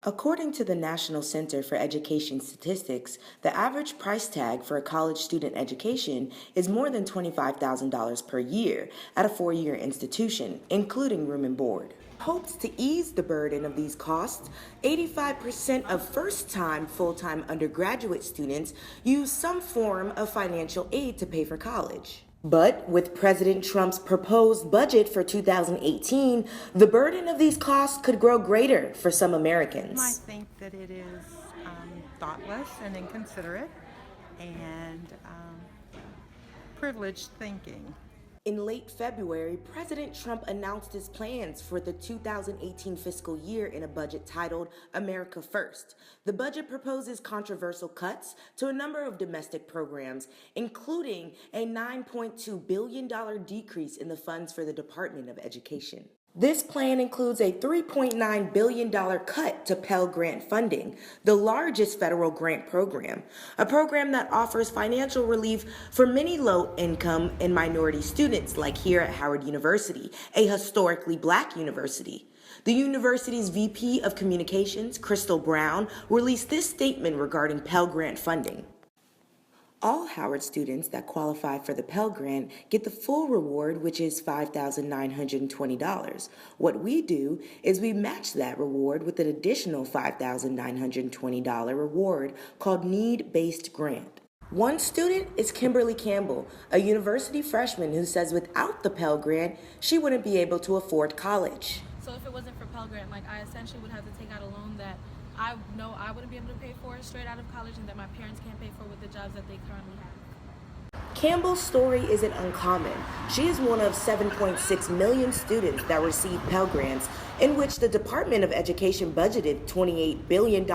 According to the National Center for Education Statistics, the average price tag for a college student education is more than $25,000 per year at a four-year institution, including room and board. Hopes to ease the burden of these costs, 85% of first-time full-time undergraduate students use some form of financial aid to pay for college. But with President Trump's proposed budget for 2018, the burden of these costs could grow greater for some Americans. I think that it is thoughtless and inconsiderate and privileged thinking. In late February, President Trump announced his plans for the 2018 fiscal year in a budget titled America First. The budget proposes controversial cuts to a number of domestic programs, including a $9.2 billion decrease in the funds for the Department of Education. This plan includes a $3.9 billion cut to Pell Grant funding, the largest federal grant program, a program that offers financial relief for many low-income and minority students, like here at Howard University, a historically black university. The university's VP of Communications, Crystal Brown, released this statement regarding Pell Grant funding. All Howard students that qualify for the Pell Grant get the full reward, which is $5,920. What we do is we match that reward with an additional $5,920 reward called Need-Based Grant. One student is Kimberly Campbell, a university freshman who says without the Pell Grant, she wouldn't be able to afford college. So if it wasn't for Pell Grant, I essentially would have to take out a loan that I know I wouldn't be able to pay for straight out of college and that my parents can't pay for with the jobs that they currently have. Campbell's story isn't uncommon. She is one of 7.6 million students that receive Pell Grants, in which the Department of Education budgeted $28 billion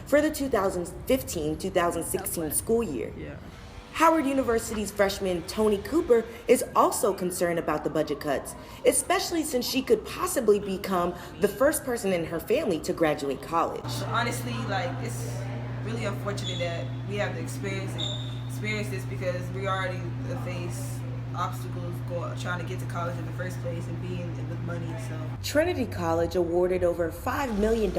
for the 2015-2016 school year. Howard University's freshman Tony Cooper is also concerned about the budget cuts, especially since she could possibly become the first person in her family to graduate college. Honestly, it's really unfortunate that we have to experience this because we already face obstacles trying to get to college in the first place and being with money. So Trinity College awarded over $5 million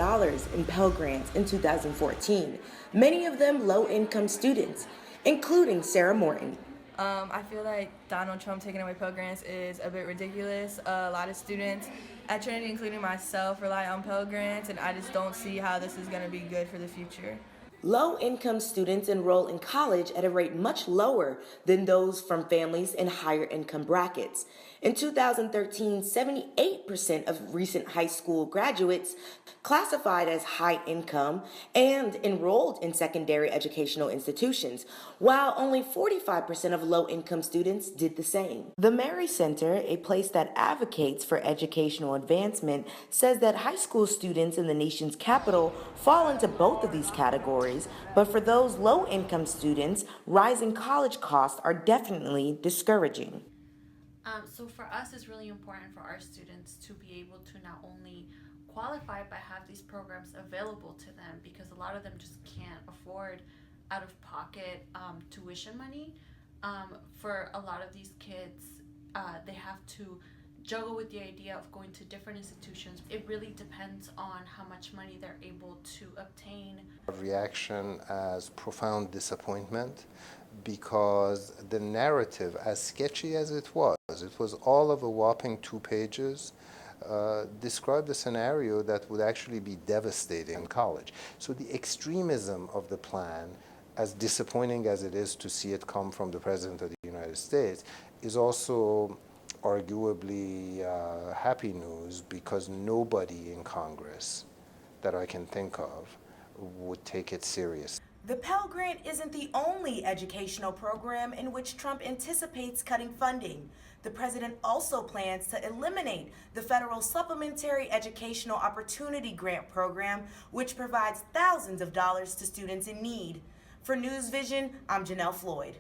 in Pell Grants in 2014, many of them low-income students, including Sarah Morton. I feel like Donald Trump taking away Pell Grants is a bit ridiculous. A lot of students at Trinity, including myself, rely on Pell Grants, and I just don't see how this is going to be good for the future. Low-income students enroll in college at a rate much lower than those from families in higher income brackets. In 2013, 78% of recent high school graduates classified as high income and enrolled in secondary educational institutions, while only 45% of low-income students did the same. The Mary Center, a place that advocates for educational advancement, says that high school students in the nation's capital fall into both of these categories, but for those low-income students, rising college costs are definitely discouraging. So for us, it's really important for our students to be able to not only qualify but have these programs available to them, because a lot of them just can't afford out-of-pocket tuition money. For a lot of these kids, they have to juggle with the idea of going to different institutions. It really depends on how much money they're able to obtain. Reaction as profound disappointment, because the narrative, as sketchy as it was all of a whopping 2 pages, described a scenario that would actually be devastating in college. So the extremism of the plan, as disappointing as it is to see it come from the President of the United States, is also arguably happy news, because nobody in Congress that I can think of would take it seriously. The Pell Grant isn't the only educational program in which Trump anticipates cutting funding. The president also plans to eliminate the federal Supplementary Educational Opportunity Grant program, which provides thousands of dollars to students in need. For News Vision, I'm Janelle Floyd.